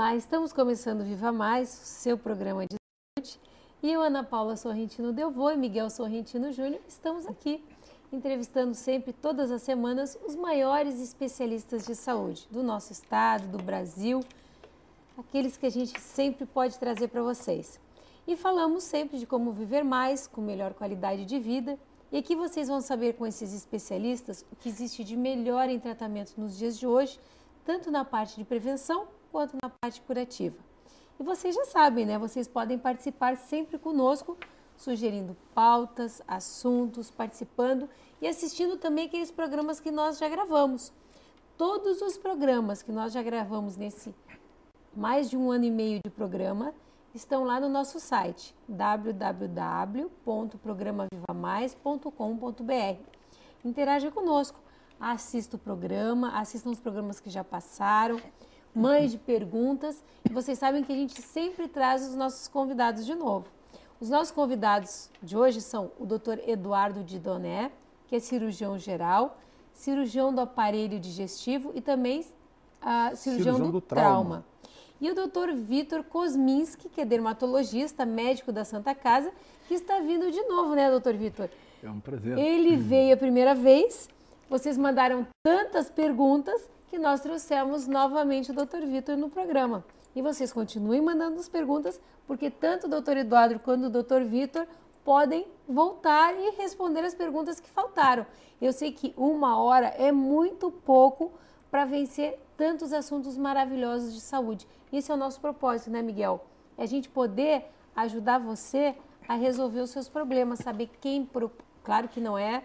Olá, estamos começando Viva Mais, seu programa de saúde. E eu, Ana Paula Sorrentino Delvaux e Miguel Sorrentino Júnior, estamos aqui entrevistando sempre, todas as semanas, os maiores especialistas de saúde do nosso estado, do Brasil, aqueles que a gente sempre pode trazer para vocês. E falamos sempre de como viver mais, com melhor qualidade de vida. E aqui vocês vão saber com esses especialistas o que existe de melhor em tratamento nos dias de hoje, tanto na parte de prevenção quanto na parte curativa. E vocês já sabem, né? Vocês podem participar sempre conosco, sugerindo pautas, assuntos, participando e assistindo também aqueles programas que nós já gravamos. Todos os programas que nós já gravamos nesse mais de 1 ano e meio de programa estão lá no nosso site www.programavivamais.com.br. Interaja conosco, assista o programa, assistam os programas que já passaram, mande perguntas. E vocês sabem que a gente sempre traz os nossos convidados de novo. Os nossos convidados de hoje são o Dr. Eduardo Didoné, que é cirurgião geral, cirurgião do aparelho digestivo e também cirurgião do trauma. E o Dr. Vitor Kosminski, que é dermatologista, médico da Santa Casa, que está vindo de novo, né, Dr. Vitor? É um prazer. Ele veio a primeira vez, vocês mandaram tantas perguntas que nós trouxemos novamente o Dr. Vitor no programa. E vocês continuem mandando as perguntas, porque tanto o Dr. Eduardo quanto o Dr. Vitor podem voltar e responder as perguntas que faltaram. Eu sei que 1 hora é muito pouco para vencer tantos assuntos maravilhosos de saúde. Esse é o nosso propósito, né, Miguel? É a gente poder ajudar você a resolver os seus problemas, saber quem... Claro que não é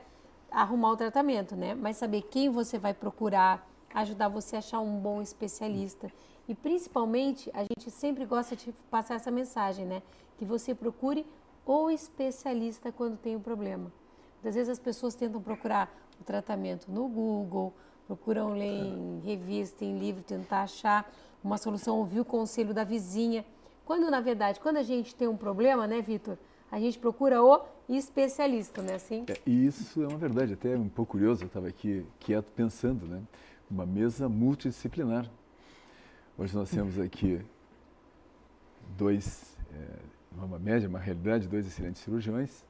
arrumar o tratamento, né? Mas saber quem você vai procurar, ajudar você a achar um bom especialista. E principalmente, a gente sempre gosta de passar essa mensagem, né? Que você procure o especialista quando tem um problema. Às vezes as pessoas tentam procurar o tratamento no Google, procuram ler em revista, em livro, tentar achar uma solução, ouvir o conselho da vizinha. Quando, na verdade, quando a gente tem um problema, né, Vitor? A gente procura o especialista, né, assim? E isso é uma verdade, até um pouco curioso, eu estava aqui quieto pensando, né? Uma mesa multidisciplinar. Hoje nós temos aqui uma média, uma realidade, 2 excelentes cirurgiões,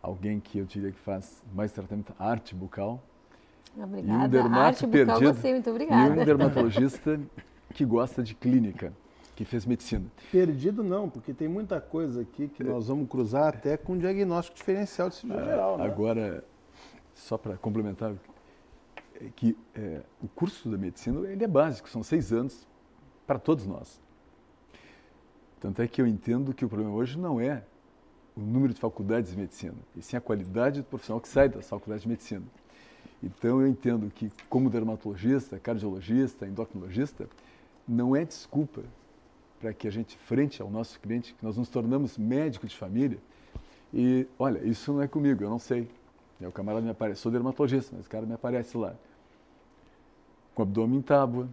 alguém que eu diria que faz mais tratamento arte bucal, Obrigada. E um dermato perdido, gostei, muito obrigada. E um dermatologista que gosta de clínica, que fez medicina. Perdido não, porque tem muita coisa aqui que nós vamos cruzar até com diagnóstico diferencial de cirurgia geral, né? Agora, só para complementar, o curso da medicina ele é básico, são 6 anos para todos nós. Tanto é que eu entendo que o problema hoje não é o número de faculdades de medicina, e sim a qualidade do profissional que sai das faculdades de medicina. Então, eu entendo que, como dermatologista, cardiologista, endocrinologista, não é desculpa para que a gente, frente ao nosso cliente, que nós nos tornamos médico de família, e, olha, isso não é comigo, eu não sei. O camarada me aparece, sou dermatologista, mas o cara me aparece lá, com o abdômen em tábua,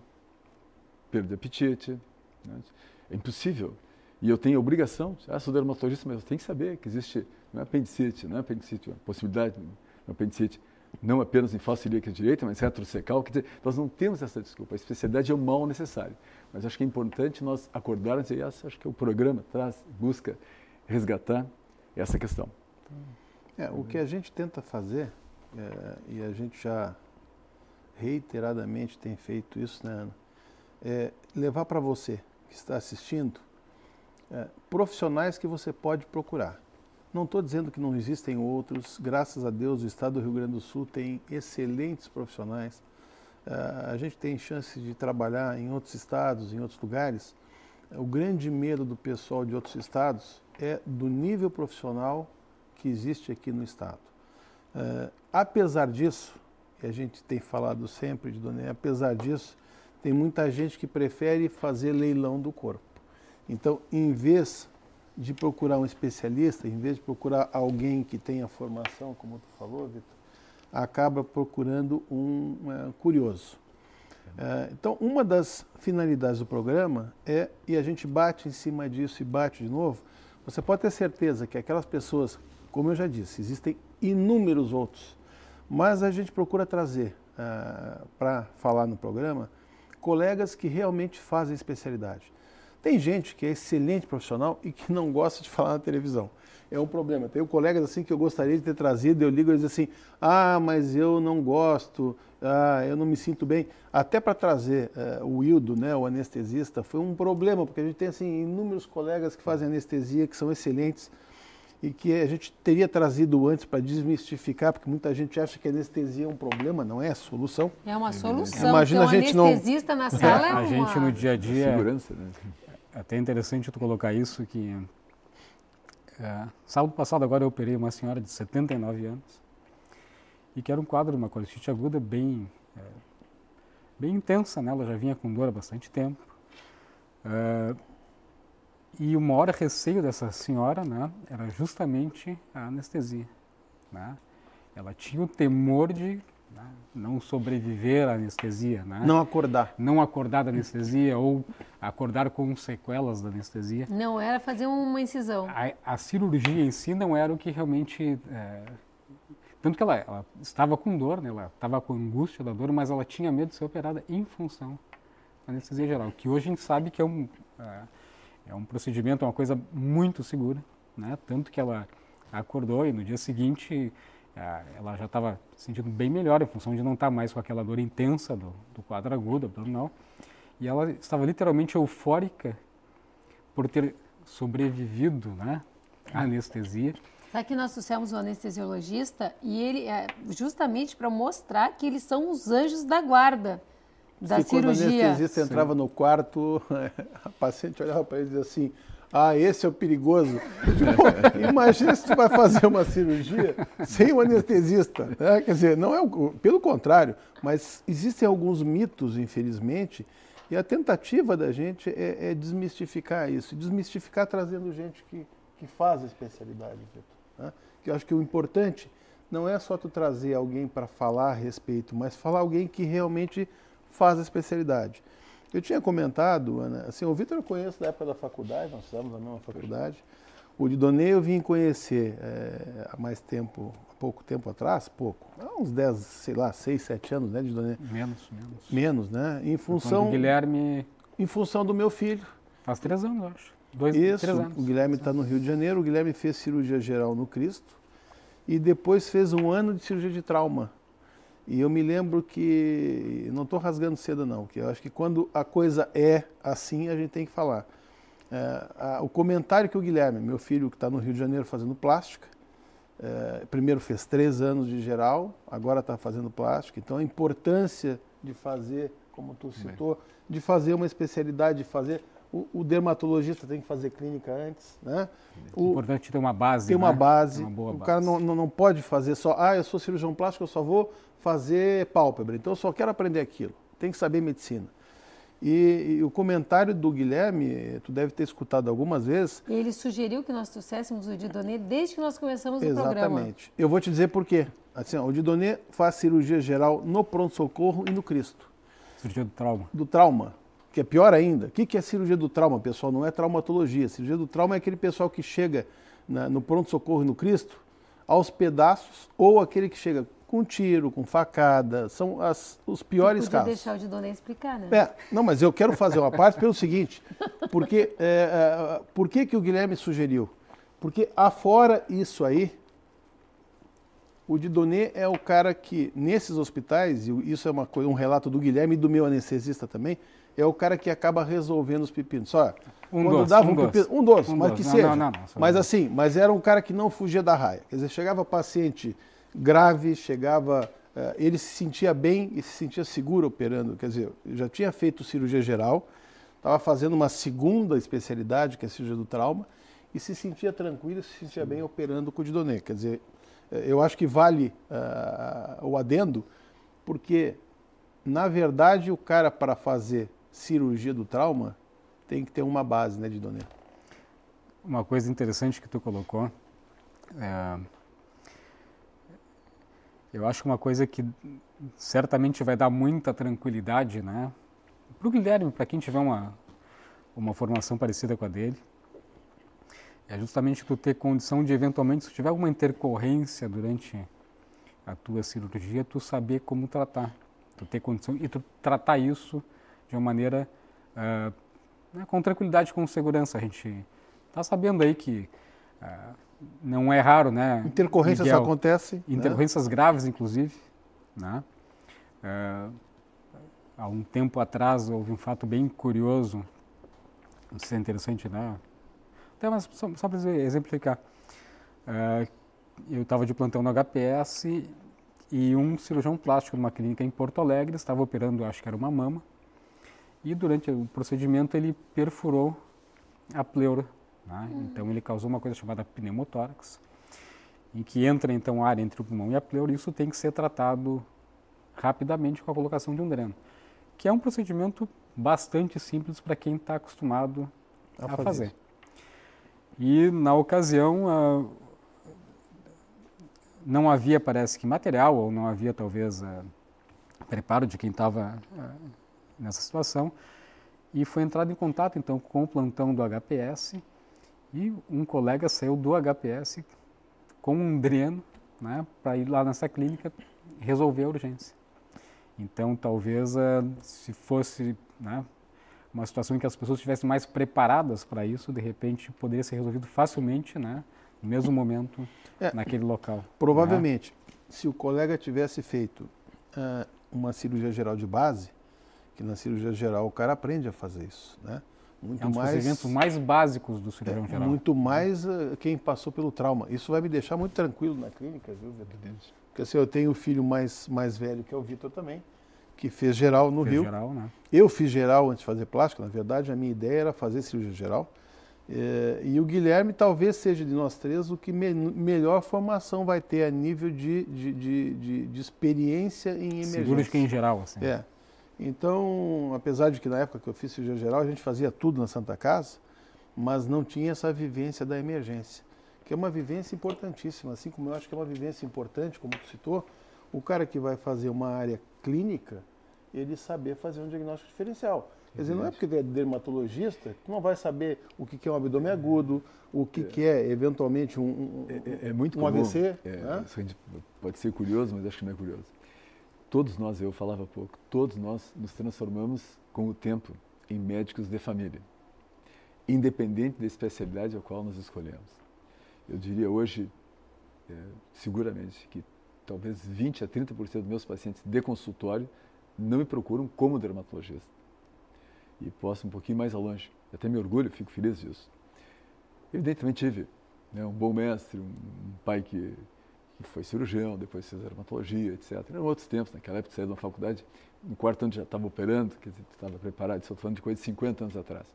perda de apetite, né? É impossível. E eu tenho a obrigação, sou dermatologista, mas eu tenho que saber que existe, não é apendicite, é a possibilidade de apendicite, não apenas em falsa ilíaca direita, mas retrocecal. Quer dizer, nós não temos essa desculpa. A especialidade é o mal necessário. Mas acho que é importante nós acordarmos e acho que o programa busca resgatar essa questão. O que a gente tenta fazer, e a gente já reiteradamente tem feito isso, né, Ana? É levar para você que está assistindo profissionais que você pode procurar. Não estou dizendo que não existem outros, graças a Deus o estado do Rio Grande do Sul tem excelentes profissionais, a gente tem chance de trabalhar em outros estados, em outros lugares. O grande medo do pessoal de outros estados é do nível profissional que existe aqui no estado. Apesar disso, e a gente tem falado sempre de Doné, apesar disso, tem muita gente que prefere fazer leilão do corpo. Então, em vez de procurar um especialista, em vez de procurar alguém que tenha formação, como tu falou, Vitor, acaba procurando um curioso. Então, uma das finalidades do programa e a gente bate em cima disso e bate de novo, você pode ter certeza que aquelas pessoas, como eu já disse, existem inúmeros outros, mas a gente procura trazer para falar no programa colegas que realmente fazem especialidade. Tem gente que é excelente profissional e que não gosta de falar na televisão. É um problema. Tenho colegas assim que eu gostaria de ter trazido, eu ligo e eles dizem assim, mas eu não gosto, eu não me sinto bem. Até para trazer o Wildo, né, o anestesista, foi um problema, porque a gente tem assim, inúmeros colegas que fazem anestesia, que são excelentes, e que a gente teria trazido antes para desmistificar, porque muita gente acha que a anestesia é um problema, não é a solução. É uma solução. Imagina a gente não... anestesista na sala é uma... A gente no dia a dia... Segurança, né? É até interessante tu colocar isso, que sábado passado agora eu operei uma senhora de 79 anos e que era um quadro de uma colestite aguda bem intensa, né? Ela já vinha com dor há bastante tempo. E o maior receio dessa senhora, né, era justamente a anestesia, né? Ela tinha o temor de não sobreviver à anestesia, né? Não acordar. Não acordar da anestesia ou acordar com sequelas da anestesia. Não era fazer uma incisão. A cirurgia em si não era o que realmente... Tanto que ela estava com dor, né? Ela estava com angústia da dor, mas ela tinha medo de ser operada em função da anestesia geral, que hoje a gente sabe que é um procedimento, é uma coisa muito segura, né? Tanto que ela acordou e no dia seguinte ela já estava se sentindo bem melhor em função de não estar mais com aquela dor intensa do quadro agudo, abdominal. E ela estava literalmente eufórica por ter sobrevivido, né, à anestesia. Sabe que nós trouxemos um anestesiologista e ele justamente para mostrar que eles são os anjos da guarda da cirurgia. Quando o anestesista entrava no quarto, a paciente olhava para ele e dizia assim, esse é o perigoso. Imagina se tu vai fazer uma cirurgia sem o anestesista. Né? Quer dizer, não é pelo contrário, mas existem alguns mitos, infelizmente, e a tentativa da gente é desmistificar isso. Desmistificar trazendo gente que faz a especialidade, né? Que eu acho que o importante não é só tu trazer alguém para falar a respeito, mas falar alguém que realmente faz a especialidade. Eu tinha comentado, Ana, assim, o Vitor eu conheço da época da faculdade, nós estávamos na mesma faculdade. O Didonê eu vim conhecer há pouco tempo atrás, há uns 10, sei lá, 6, 7 anos, né, Didonê? Menos, né? Em função... O Guilherme... Em função do meu filho. Faz 3 anos, eu acho. 3 anos. O Guilherme está no Rio de Janeiro, o Guilherme fez cirurgia geral no Cristo e depois fez 1 ano de cirurgia de trauma. E eu me lembro que, não estou rasgando seda não, que eu acho que quando a coisa é assim, a gente tem que falar. O comentário que o Guilherme, meu filho que está no Rio de Janeiro fazendo plástica, primeiro fez 3 anos de geral, agora está fazendo plástica, então a importância de fazer, como tu citou, de fazer uma especialidade, de fazer... O dermatologista tem que fazer clínica antes, né? É importante ter uma base, Ter uma base. Uma boa base. O cara não pode fazer só, eu sou cirurgião plástico, eu só vou fazer pálpebra, então eu só quero aprender aquilo. Tem que saber medicina. E o comentário do Guilherme, tu deve ter escutado algumas vezes. Ele sugeriu que nós trouxéssemos o Didonê desde que nós começamos o programa. Exatamente. Eu vou te dizer por quê. Assim, o Didonê faz cirurgia geral no pronto-socorro e no Cristo. Cirurgia do trauma. Do trauma. Que é pior ainda. O que é cirurgia do trauma, pessoal? Não é traumatologia. Cirurgia do trauma é aquele pessoal que chega no pronto-socorro e no Cristo aos pedaços, ou aquele que chega com tiro, com facada. São os piores casos. Deixar o Didonê explicar, né? Não, mas eu quero fazer uma parte pelo seguinte. Porque, por que o Guilherme sugeriu? Porque afora isso aí, o Didonê é o cara que, nesses hospitais, e isso é um relato do Guilherme e do meu anestesista também, é o cara que acaba resolvendo os pepinos. Só, um doce, mas que seja. Mas era um cara que não fugia da raia. Quer dizer, chegava paciente grave, ele se sentia bem e se sentia seguro operando. Quer dizer, eu já tinha feito cirurgia geral, estava fazendo uma segunda especialidade, que é a cirurgia do trauma, e se sentia tranquilo, se sentia bem operando com o Didonê. Quer dizer, eu acho que vale o adendo, porque, na verdade, o cara para fazer cirurgia do trauma tem que ter uma base, né, Didonê? Uma coisa interessante que tu colocou, eu acho que uma coisa que certamente vai dar muita tranquilidade, né, para o Guilherme, para quem tiver uma formação parecida com a dele, é justamente tu ter condição de, eventualmente, se tiver alguma intercorrência durante a tua cirurgia, tu saber como tratar. Tu ter condição e tu tratar isso de uma maneira com tranquilidade, com segurança. A gente está sabendo aí que não é raro, né? Intercorrências Miguel, acontecem. intercorrências graves, inclusive, né? Há um tempo atrás houve um fato bem curioso, não sei se é interessante, né? Até, mas só para exemplificar. Eu estava de plantão no HPS e um cirurgião plástico numa clínica em Porto Alegre estava operando, acho que era uma mama, e durante o procedimento ele perfurou a pleura, né? Então ele causou uma coisa chamada pneumotórax, em que entra então ar entre o pulmão e a pleura, e isso tem que ser tratado rapidamente com a colocação de um dreno, que é um procedimento bastante simples para quem está acostumado a fazer. E na ocasião não havia, parece que, material, ou não havia talvez preparo de quem estava nessa situação, e foi entrado em contato então com o plantão do HPS, e um colega saiu do HPS com um dreno, né, para ir lá nessa clínica resolver a urgência. Então, talvez, se fosse, né, uma situação em que as pessoas estivessem mais preparadas para isso, de repente poderia ser resolvido facilmente, né, no mesmo momento, naquele local. Provavelmente, né? Se o colega tivesse feito uma cirurgia geral de base, que na cirurgia geral o cara aprende a fazer isso, né? Muito dos procedimentos mais básicos do cirurgião geral. Muito mais quem passou pelo trauma. Isso vai me deixar muito tranquilo na clínica, viu, Vitor? Porque assim, eu tenho um filho mais velho, que é o Vitor também, que fez geral no Rio. Geral, né? Eu fiz geral antes de fazer plástica, na verdade, a minha ideia era fazer cirurgia geral. E o Guilherme talvez seja de nós três o que melhor formação vai ter a nível de experiência em emergência. Seguro de quem em geral, assim. Então, apesar de que na época que eu fiz cirurgia geral, a gente fazia tudo na Santa Casa, mas não tinha essa vivência da emergência, que é uma vivência importantíssima, assim como eu acho que é uma vivência importante, como tu citou, o cara que vai fazer uma área clínica, ele saber fazer um diagnóstico diferencial. Quer dizer, não é porque é dermatologista que não vai saber o que é um abdômen agudo, o que é, eventualmente, muito um comum. AVC. Né? Pode ser curioso, mas acho que não é curioso. Todos nós, eu falava há pouco, todos nós nos transformamos com o tempo em médicos de família, independente da especialidade a qual nós escolhemos. Eu diria hoje, seguramente, que talvez 20 a 30% dos meus pacientes de consultório não me procuram como dermatologista. E posso um pouquinho mais longe. Eu até me orgulho, fico feliz disso. Evidentemente tive, né, um bom mestre, um pai que foi cirurgião, depois fez dermatologia, etc. Eram outros tempos, naquela época, saí de uma faculdade, no quarto ano já estava operando, quer dizer, estava preparado, estou falando de coisa de 50 anos atrás.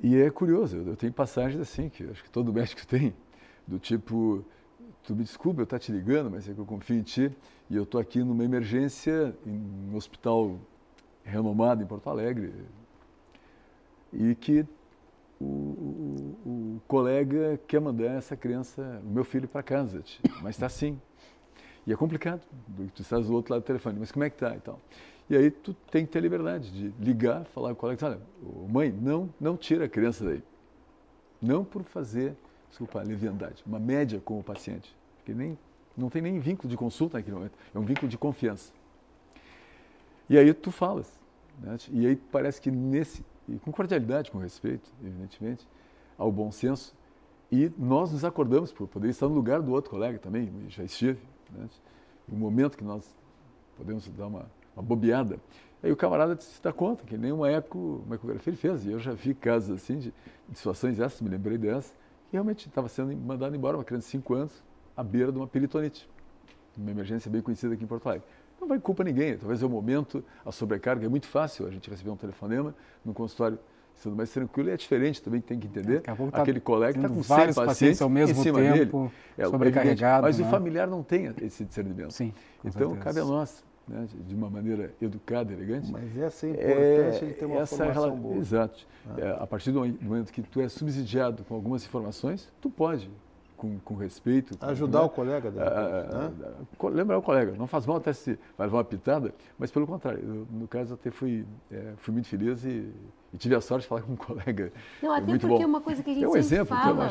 E é curioso, eu tenho passagens assim, que acho que todo médico tem, do tipo, tu me desculpa eu estar te ligando, mas é que eu confio em ti, e eu estou aqui numa emergência, em um hospital renomado em Porto Alegre, e que o colega quer mandar essa criança, o meu filho, para casa, mas está assim. E é complicado, tu estás do outro lado do telefone, mas como é que está e tal. E aí tu tem que ter liberdade de ligar, falar com o colega, olha, mãe, não tira a criança daí. Não por fazer, desculpa, leviandade, uma média com o paciente, porque não tem nem vínculo de consulta naquele momento, é um vínculo de confiança. E aí tu falas, né? E aí parece que e com cordialidade, com respeito, evidentemente, ao bom senso, e nós nos acordamos por poder estar no lugar do outro colega também, já estive, né? Em um momento que nós podemos dar uma bobeada, aí o camarada se dá conta que nem uma ecografia ele fez, e eu já vi casos assim, de situações essas, me lembrei dessa, que realmente estava sendo mandado embora uma criança de 5 anos, à beira de uma peritonite, uma emergência bem conhecida aqui em Porto Alegre. Não vai culpa ninguém, talvez é o momento, a sobrecarga, é muito fácil a gente receber um telefonema no consultório, sendo mais tranquilo, e é diferente também, que tem que entender, aquele colega que está com 100 pacientes ao mesmo em cima tempo, dele, sobrecarregado, mas né? O familiar não tem esse discernimento. Sim, então, cabe a nós, né, de uma maneira educada, elegante. Mas essa é a importância de ter uma formação boa. Exato. A partir do momento que tu é subsidiado com algumas informações, tu pode, com respeito... Ajudar o colega. Lembrar o colega. Não faz mal até se vai levar uma pitada, mas pelo contrário. No caso, até fui muito feliz e tive a sorte de falar com um colega. Não, até muito porque bom. Uma coisa que a gente sempre fala,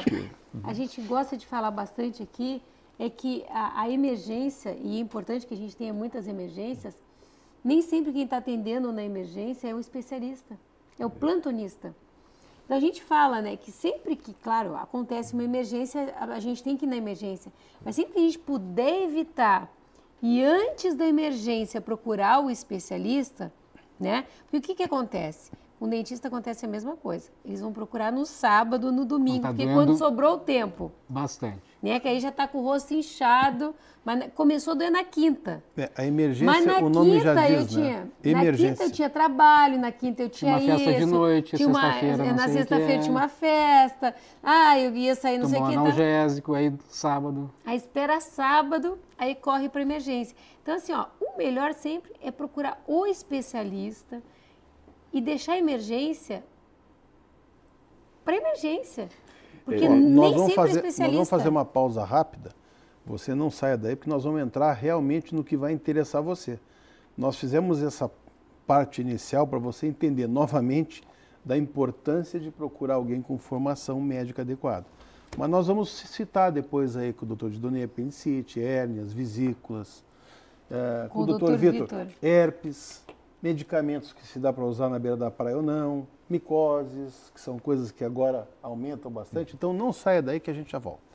a gente gosta de falar bastante aqui, é que a emergência, e é importante que a gente tenha muitas emergências, Nem sempre quem está atendendo na emergência é o especialista, é o plantonista. Então a gente fala, né, que sempre que, claro, acontece uma emergência, a gente tem que ir na emergência, mas sempre que a gente puder evitar e antes da emergência procurar o especialista, né? Porque o que acontece? Com o dentista acontece a mesma coisa. Eles vão procurar no sábado, no domingo, porque quando sobrou o tempo. Bastante. Né? Que aí já está com o rosto inchado, mas começou a doer na quinta. A emergência, o nome já diz, né? Emergência. Na quinta eu tinha trabalho, na quinta eu tinha uma festa de noite, sexta-feira, na sexta-feira tinha uma festa, eu ia sair não sei o que. Analgésico, aí sábado. Aí espera sábado, aí corre para emergência. Então assim, o melhor sempre é procurar o especialista e deixar a emergência para emergência. Porque nem sempre é especialista. Nós vamos fazer uma pausa rápida. Você não saia daí, porque nós vamos entrar realmente no que vai interessar você. Nós fizemos essa parte inicial para você entender novamente da importância de procurar alguém com formação médica adequada. Mas nós vamos citar depois aí com o Dr. Didonei apendicite, hérnias, vesículas, com o Dr. Vitor, herpes, medicamentos que se dá para usar na beira da praia ou não, micoses, que são coisas que agora aumentam bastante. Então não saia daí que a gente já volta.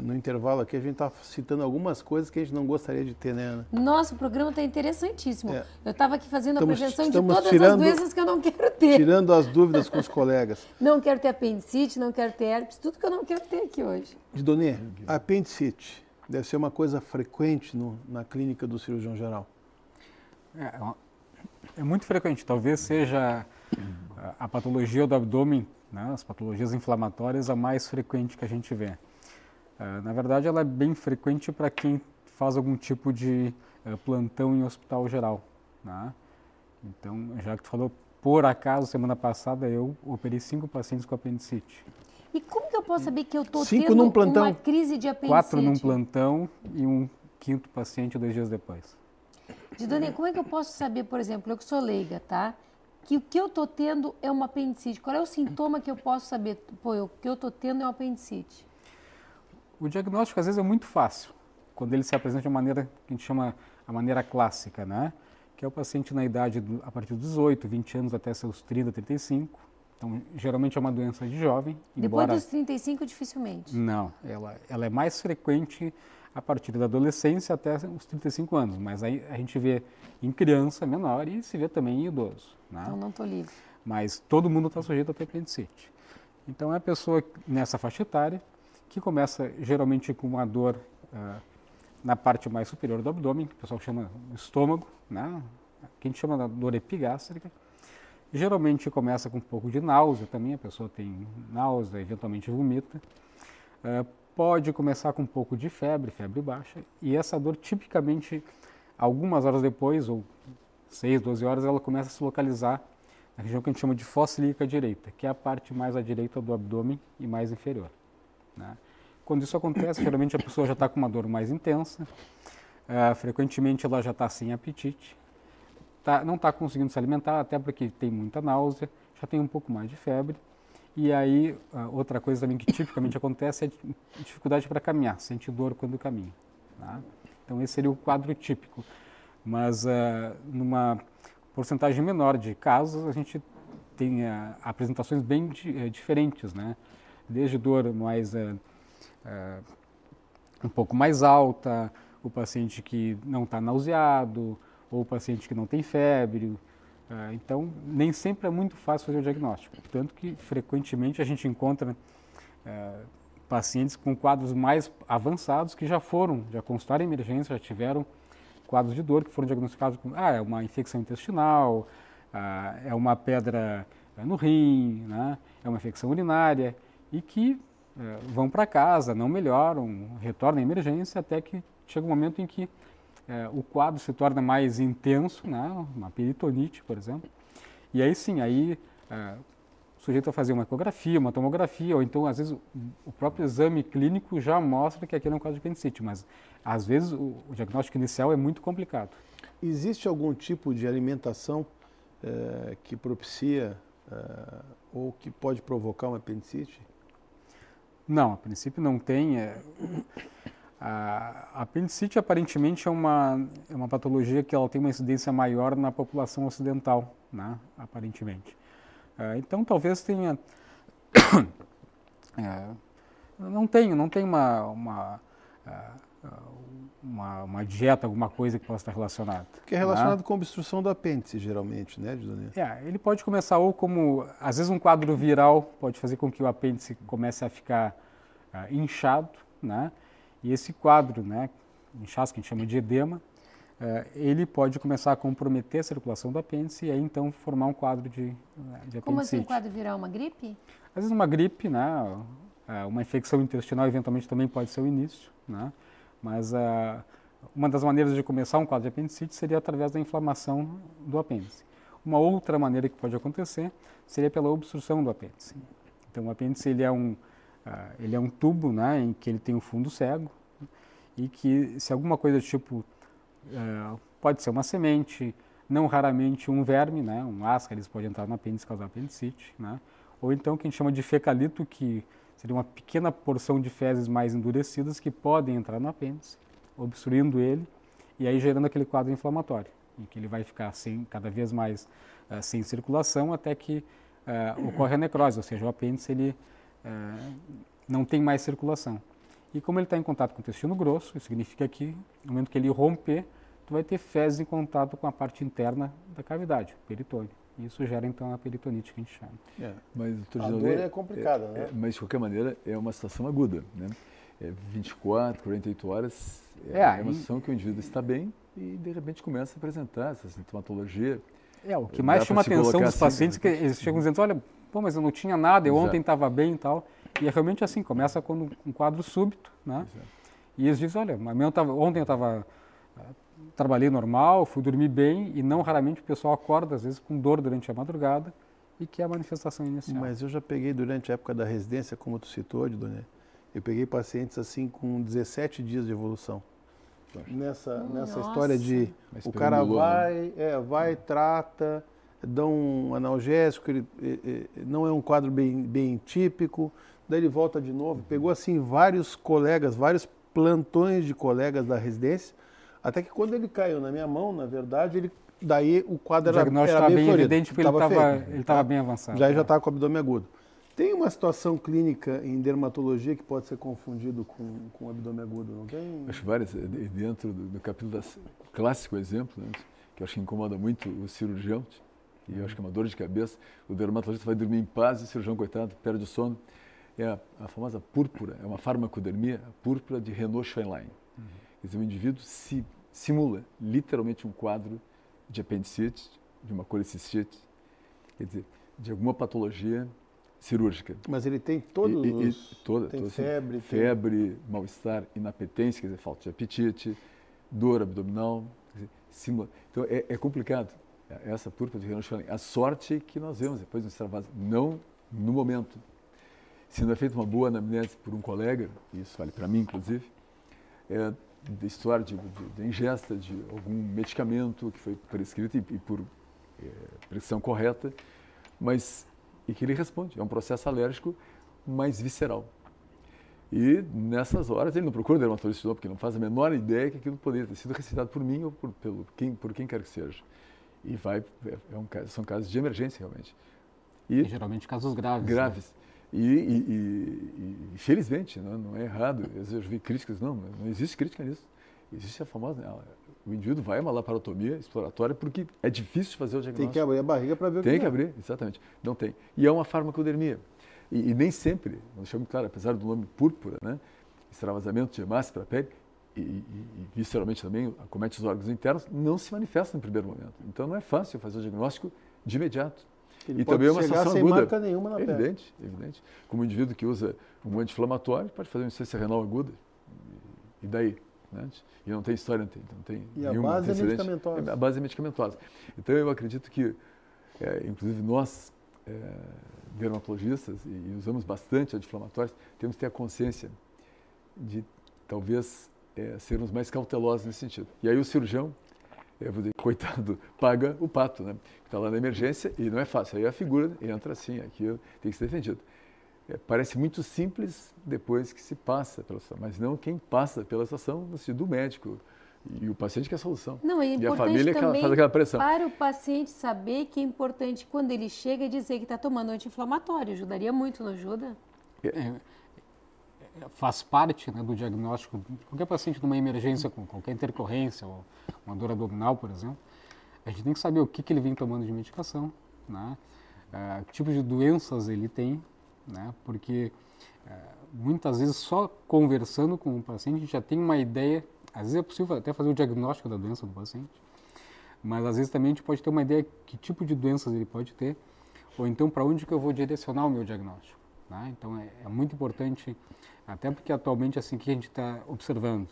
No intervalo aqui a gente está citando algumas coisas que a gente não gostaria de ter, né, Ana? Nossa, o programa está interessantíssimo. Eu estava aqui fazendo a projeção de todas as doenças que eu não quero ter. Tirando as dúvidas com os colegas. Não quero ter apendicite, não quero ter herpes, tudo que eu não quero ter aqui hoje. Didonei, apendicite deve ser uma coisa frequente na clínica do cirurgião geral. É muito frequente, talvez seja a patologia do abdômen, né, as patologias inflamatórias, a mais frequente que a gente vê. Na verdade, ela é bem frequente para quem faz algum tipo de plantão em hospital geral, né? Então, já que tu falou, por acaso, semana passada eu operei 5 pacientes com apendicite. E como que eu posso saber que eu estou tendo uma crise de apendicite? 4 num plantão e um 5º paciente 2 dias depois. Didonei, como é que eu posso saber, por exemplo, eu que sou leiga, tá? Que o que eu estou tendo é uma apendicite. Qual é o sintoma que eu posso saber? O que eu estou tendo é uma apendicite. O diagnóstico, às vezes, é muito fácil, quando ele se apresenta de uma maneira que a gente chama a maneira clássica, né? Que é o paciente na idade, a partir dos 18, 20 anos até seus 30, 35. Então, geralmente é uma doença de jovem. Depois dos 35, dificilmente? Não, ela é mais frequente a partir da adolescência até os 35 anos, mas aí a gente vê em criança menor e se vê também em idoso, né? Então, não estou livre. Mas todo mundo está sujeito a ter apendicite. Então, é a pessoa nessa faixa etária que começa geralmente com uma dor na parte mais superior do abdômen, que o pessoal chama estômago, né? Que a gente chama de dor epigástrica. Geralmente começa com um pouco de náusea também, a pessoa tem náusea, eventualmente vomita. Pode começar com um pouco de febre baixa, e essa dor tipicamente, algumas horas depois, ou 6, 12 horas, ela começa a se localizar na região que a gente chama de fossa ilíaca direita, que é a parte mais à direita do abdômen e mais inferior, né? Quando isso acontece, geralmente a pessoa já está com uma dor mais intensa, frequentemente ela já está sem apetite, não está conseguindo se alimentar, até porque tem muita náusea, já tem um pouco mais de febre. E aí, outra coisa também que tipicamente acontece é dificuldade para caminhar, sente dor quando caminha, tá? Então esse seria o quadro típico. Mas numa porcentagem menor de casos, a gente tem apresentações bem diferentes, né? Desde dor mais um pouco mais alta, o paciente que não está nauseado, ou o paciente que não tem febre. Então, nem sempre é muito fácil fazer o diagnóstico. Tanto que, frequentemente, a gente encontra pacientes com quadros mais avançados que já consultaram em emergência, já tiveram quadros de dor que foram diagnosticados com é uma infecção intestinal, é uma pedra no rim, né? É uma infecção urinária, e que vão para casa, não melhoram, retornam à emergência até que chega um momento em que o quadro se torna mais intenso, né? Uma peritonite, por exemplo, e aí sim, o sujeito vai fazer uma ecografia, uma tomografia, ou então, às vezes, o próprio exame clínico já mostra que aquele é um quadro de apendicite, mas, às vezes, o diagnóstico inicial é muito complicado. Existe algum tipo de alimentação que propicia ou que pode provocar uma apendicite? Não, a princípio não tem. A apendicite aparentemente é uma patologia que ela tem uma incidência maior na população ocidental, né? Aparentemente. Então talvez tenha... não tem uma dieta, alguma coisa que possa estar relacionada. Que é relacionado com obstrução do apêndice, geralmente, né, Daniel? Ele pode começar ou como, às vezes um quadro viral pode fazer com que o apêndice comece a ficar inchado, né? E esse quadro, né, inchaço, que a gente chama de edema, ele pode começar a comprometer a circulação do apêndice e aí então formar um quadro de apendicite. Como assim um quadro viral? Uma gripe? Às vezes uma gripe, né, uma infecção intestinal eventualmente também pode ser o início, né? Mas uma das maneiras de começar um quadro de apendicite seria através da inflamação do apêndice. Uma outra maneira que pode acontecer seria pela obstrução do apêndice. Então o apêndice ele é um tubo, né, em que ele tem um fundo cego e que se alguma coisa do tipo pode ser uma semente, não raramente um verme, né, um ascaris pode entrar no apêndice e causar apendicite, né, ou então o que a gente chama de fecalito, que seria uma pequena porção de fezes mais endurecidas que podem entrar no apêndice, obstruindo ele e aí gerando aquele quadro inflamatório, em que ele vai ficar cada vez mais sem circulação até que ocorre a necrose, ou seja, o apêndice ele não tem mais circulação. E como ele está em contato com o intestino grosso, isso significa que no momento que ele romper, tu vai ter fezes em contato com a parte interna da cavidade, o peritônio. E isso gera então a peritonite que a gente chama. Mas, a dor é complicada, né? Mas de qualquer maneira é uma situação aguda, né? 24, 48 horas uma situação que o indivíduo está bem e de repente começa a apresentar essa sintomatologia. O que mais chama a atenção dos pacientes é que eles chegam dizendo, olha, mas eu não tinha nada, eu ontem estava bem e tal. E é realmente assim, começa com um quadro súbito, né? Exato. E eles dizem, olha, ontem eu trabalhei normal, fui dormir bem e não raramente o pessoal acorda, às vezes, com dor durante a madrugada e que é a manifestação inicial. Mas eu já peguei durante a época da residência, como tu citou, Dona, eu peguei pacientes assim com 17 dias de evolução. Nessa história de o cara vai, trata, dão um analgésico, não é um quadro bem típico, daí ele volta de novo, pegou assim vários colegas, vários plantões de colegas da residência, até que quando ele caiu na minha mão, na verdade, daí o quadro era bem evidente porque ele estava bem avançado. Já estava com o abdômen agudo. Tem uma situação clínica em dermatologia que pode ser confundido com abdômen agudo, não tem? Acho várias. Dentro do capítulo clássico exemplo, né, que eu acho que incomoda muito o cirurgião, e eu acho que é uma dor de cabeça, o dermatologista vai dormir em paz e o cirurgião, coitado, perde o sono. É a famosa púrpura, é uma farmacodermia, a púrpura de Renault-Scheinlein. Quer dizer, o indivíduo simula literalmente um quadro de apendicite, de uma colicistite, quer dizer, de alguma patologia cirúrgica. Mas ele tem todos tem febre, mal-estar, inapetência, quer dizer, falta de apetite, dor abdominal, quer dizer, simula. Então é complicado essa púrpura de Renault-Scheinlein. A sorte que nós vemos depois no extravasado, não no momento. Se não é feita uma boa anamnese por um colega, e isso vale para mim inclusive, de história de ingesta de algum medicamento que foi prescrito e por prescrição correta, e que ele responde. É um processo alérgico mais visceral. E nessas horas ele não procura dermatologista de novo, porque não faz a menor ideia que aquilo poderia ter sido receitado por mim ou por quem quer que seja. E são casos de emergência realmente. E geralmente casos graves. Graves. Né? E felizmente, não é errado, às vezes eu vi críticas, não existe crítica nisso. Existe a famosa, o indivíduo vai a uma laparotomia exploratória porque é difícil de fazer o diagnóstico. Tem que abrir a barriga para ver o que é. Tem que abrir, exatamente. Não tem. E é uma farmacodermia. E nem sempre, nós chamamos, claro, apesar do nome púrpura, né, extravasamento de hemácia para a pele, e visceralmente também acomete os órgãos internos, não se manifesta no primeiro momento. Então não é fácil fazer o diagnóstico de imediato. Ele pode também é uma situação sem aguda. Marca nenhuma na pele. Evidente. Como um indivíduo que usa um anti-inflamatório pode fazer uma insuficiência renal aguda. E daí? Né? E não tem história, não tem e a base é medicamentosa. A base é medicamentosa. Então eu acredito que, inclusive nós, dermatologistas, e usamos bastante anti-inflamatórios, temos que ter a consciência de talvez sermos mais cautelosos nesse sentido. E aí o cirurgião, eu vou dizer, coitado, paga o pato, né? Está lá na emergência e não é fácil. Aí a figura entra assim, aqui tem que ser defendido. parece muito simples depois que se passa pela situação, mas não quem passa pela situação no sentido do médico e o paciente que é a solução. Não, é e a importante família também faz aquela pressão. para o paciente saber que é importante quando ele chega dizer que está tomando anti-inflamatório. Ajudaria muito, não ajuda? Faz parte, né, do diagnóstico de qualquer paciente numa emergência com qualquer intercorrência ou uma dor abdominal, por exemplo. A gente tem que saber o que ele vem tomando de medicação, né? Que tipo de doenças ele tem, né? Porque muitas vezes só conversando com o paciente a gente já tem uma ideia. Às vezes é possível até fazer o diagnóstico da doença do paciente, mas às vezes também a gente pode ter uma ideia de que tipo de doenças ele pode ter, ou então para onde que eu vou direcionar o meu diagnóstico, né? Então é muito importante, até porque atualmente assim que a gente está observando,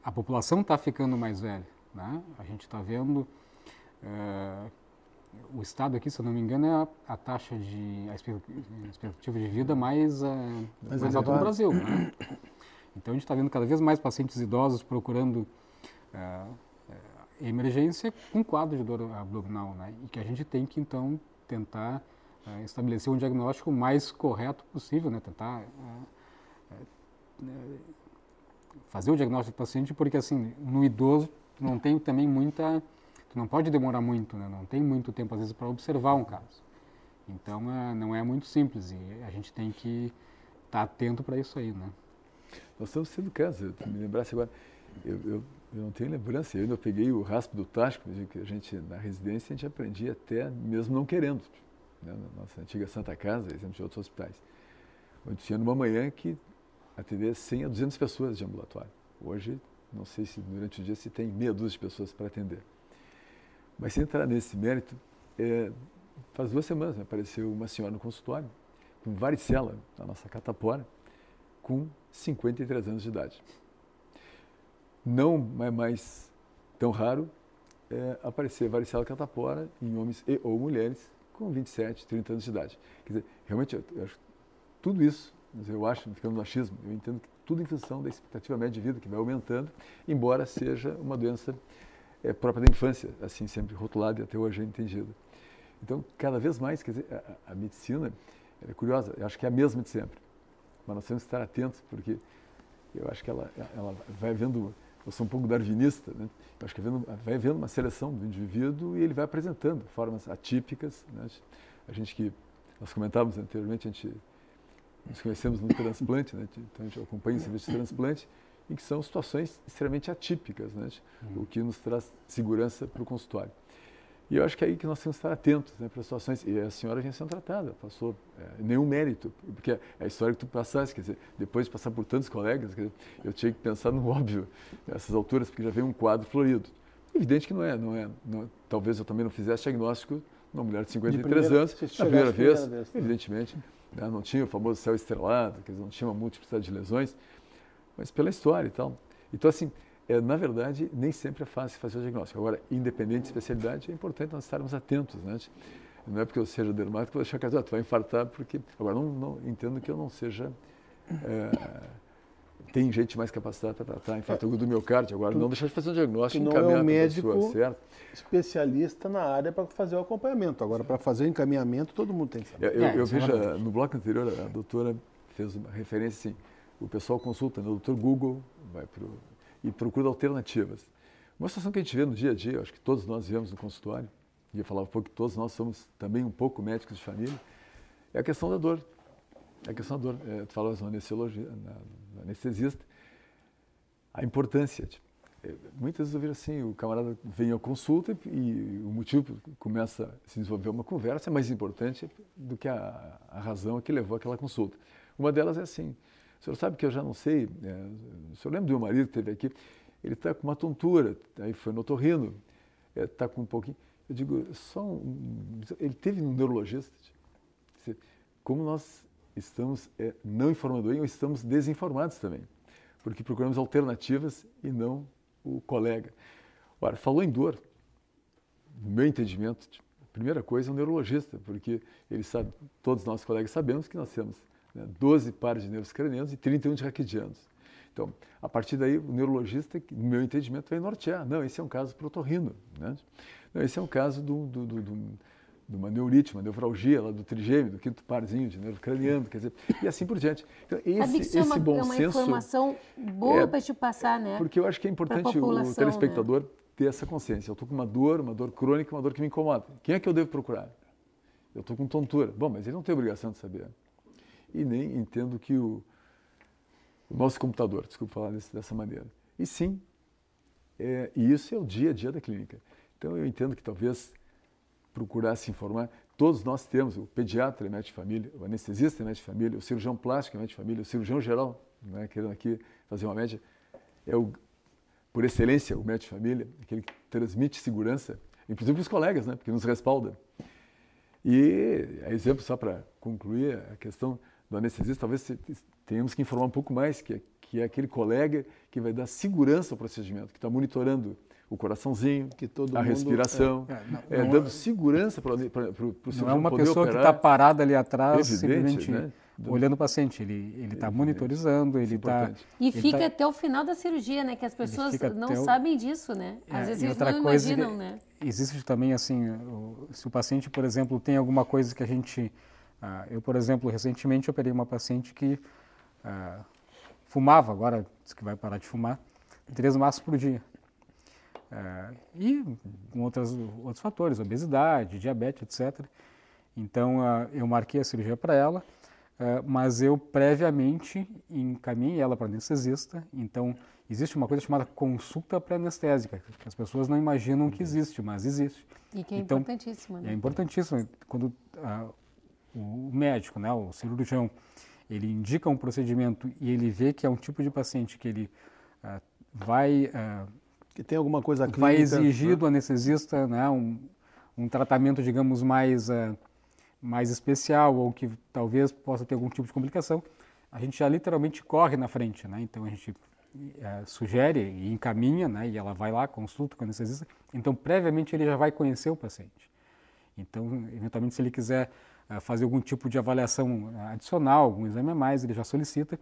a população está ficando mais velha, né? A gente está vendo o estado aqui, se eu não me engano, é a taxa de a expectativa de vida mais alta do Brasil, né? Então, a gente está vendo cada vez mais pacientes idosos procurando emergência com quadro de dor abdominal, né? E que a gente tem que, então, tentar estabelecer um diagnóstico mais correto possível, né? Tentar fazer o diagnóstico do paciente, porque, assim, no idoso, tu não tem também tu não pode demorar muito, né? Não tem muito tempo, às vezes, para observar um caso. Então, não é muito simples e a gente tem que estar atento para isso aí, né? Nós estamos tendo casos, me lembrasse agora, eu não tenho lembrança, eu ainda peguei o raspo do tático, que a gente, na residência, a gente aprendia até mesmo não querendo, né? Na nossa antiga Santa Casa, exemplo de outros hospitais, onde tinha numa manhã que atendia 100 a 200 pessoas de ambulatório. Hoje, não sei se durante o dia se tem meia dúzia de pessoas para atender. Mas sem entrar nesse mérito, faz 2 semanas apareceu uma senhora no consultório, com varicela, na nossa catapora, com 53 anos de idade. Não é mais tão raro aparecer varicela catapora em homens e ou mulheres com 27, 30 anos de idade. Quer dizer, realmente, eu acho que tudo isso, eu acho, ficando no achismo, eu entendo que tudo em função da expectativa média de vida, que vai aumentando, embora seja uma doença própria da infância, assim sempre rotulada e até hoje é entendida. Então, cada vez mais, quer dizer, a medicina é curiosa, eu acho que é a mesma de sempre. Mas nós temos que estar atentos, porque eu acho que ela vai vendo, eu sou um pouco darwinista, né? Eu acho que vai vendo uma seleção do indivíduo e ele vai apresentando formas atípicas, né? Nós comentávamos anteriormente, nos conhecemos no transplante, né? Então a gente acompanha o serviço de transplante, em que são situações extremamente atípicas, né? O que nos traz segurança para o consultório. E eu acho que é aí que nós temos que estar atentos, né, para as situações. E a senhora vinha sendo tratada, passou nenhum mérito, porque é a história que tu passaste, quer dizer, depois de passar por tantos colegas, quer dizer, eu tinha que pensar no óbvio nessas alturas, porque já veio um quadro florido. Evidente que não é. Talvez eu também não fizesse diagnóstico numa mulher de 53 anos, na primeira vez, evidentemente. Né, não tinha o famoso céu estrelado, quer dizer, não tinha uma multiplicidade de lesões, mas pela história e tal. Então, assim, na verdade, nem sempre é fácil fazer o diagnóstico. Agora, independente de especialidade, é importante nós estarmos atentos, né? Não é porque eu seja dermato que eu vou achar que tu vai infartar, porque... Agora, não entendo que eu não seja... tem gente mais capacitada para tratar infarto agudo do miocárdio. Agora, não deixar de fazer um diagnóstico e encaminhar para a pessoa, médico certo? Especialista na área para fazer o acompanhamento. Agora, para fazer o encaminhamento, todo mundo tem que saber. Eu vejo, no bloco anterior, a doutora fez uma referência assim, o pessoal consulta no doutor Google, vai para e procura alternativas. Uma situação que a gente vê no dia a dia, acho que todos nós vemos no consultório, e eu falava um pouco que todos nós somos também um pouco médicos de família, é a questão da dor. A questão da dor. Tu falas no anestesista, a importância. Muitas vezes eu vejo assim, o camarada vem à consulta e o motivo começa a se desenvolver uma conversa é mais importante do que a razão que levou àquela consulta. Uma delas é assim, o senhor sabe que eu já não sei, o senhor lembra do meu marido que esteve aqui? Ele está com uma tontura, aí foi no otorrino, está com um pouquinho. Eu digo, ele teve um neurologista. Como nós estamos não informando bem ou estamos desinformados também, porque procuramos alternativas e não o colega. Ora, falou em dor, no meu entendimento, a primeira coisa é um neurologista, porque ele sabe, todos nós colegas sabemos que nós temos 12 pares de nervos cranianos e 31 de raquidianos. Então, a partir daí, o neurologista, no meu entendimento, vai nortear. Não, esse é um caso para o otorrino, né? Não, esse é um caso de uma neurite, uma nefralgia, lá do trigêmeo, do quinto parzinho de nervo craniano, quer dizer, e assim por diante. Então, esse bom é uma senso... informação boa para te passar, né? Porque eu acho que é importante o telespectador ter essa consciência. Eu estou com uma dor crônica, uma dor que me incomoda. Quem é que eu devo procurar? Eu estou com tontura. Bom, mas ele não tem obrigação de saber. E nem entendo que o nosso computador, desculpa falar dessa maneira. E sim, e isso é o dia a dia da clínica. Então eu entendo que talvez procurar se informar. Todos nós temos, o pediatra é médico de família, o anestesista é médico de família, o cirurgião plástico é médico de família, o cirurgião geral, né, querendo aqui fazer uma média, por excelência, o médico de família, aquele que transmite segurança, inclusive para os colegas, né, porque nos respalda. E, exemplo, só para concluir a questão do anestesista, talvez tenhamos que informar um pouco mais, que é aquele colega que vai dar segurança ao procedimento, que está monitorando o coraçãozinho, que todo a mundo, respiração, dando segurança para o cirurgião poder operar. Não é uma pessoa que está parada ali atrás, Evidente, simplesmente né? olhando o paciente. Ele está monitorizando, ele está... E fica até o final da cirurgia, né? Que as pessoas não sabem disso, né? Às vezes eles não imaginam, né? Existe também, assim, se o paciente, por exemplo, tem alguma coisa que a gente... eu, por exemplo, recentemente operei uma paciente que fumava, agora diz que vai parar de fumar, 3 maços por dia. E com outros fatores, obesidade, diabetes, etc. Então, eu marquei a cirurgia para ela, mas eu previamente encaminhei ela para anestesista. Então, existe uma coisa chamada consulta pré-anestésica, que as pessoas não imaginam que existe, mas existe. E que é importantíssima. Né? É importantíssimo. Quando o médico, né, o cirurgião, ele indica um procedimento e ele vê que é um tipo de paciente que ele vai... que tem alguma coisa clínica, vai exigir do anestesista, né, um tratamento, digamos, mais especial, ou que talvez possa ter algum tipo de complicação, a gente já literalmente corre na frente, né? Então a gente sugere e encaminha, né, e ela vai lá, consulta com o anestesista, então previamente ele já vai conhecer o paciente. Então, eventualmente, se ele quiser fazer algum tipo de avaliação adicional, algum exame a mais, ele já solicita.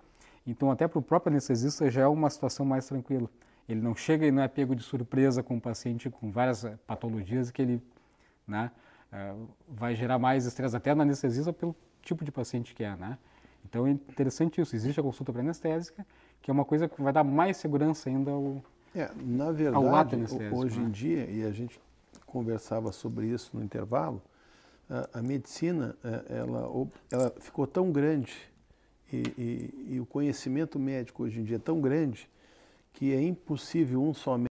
Então, até para o próprio anestesista já é uma situação mais tranquila. Ele não chega e não é pego de surpresa com um paciente com várias patologias que ele, né, vai gerar mais estresse até no anestesista pelo tipo de paciente que é, né? Então é interessante isso. Existe a consulta pré-anestésica, que é uma coisa que vai dar mais segurança ainda ao na verdade, hoje em dia, e a gente conversava sobre isso no intervalo, a medicina ela ficou tão grande e o conhecimento médico hoje em dia é tão grande que é impossível um só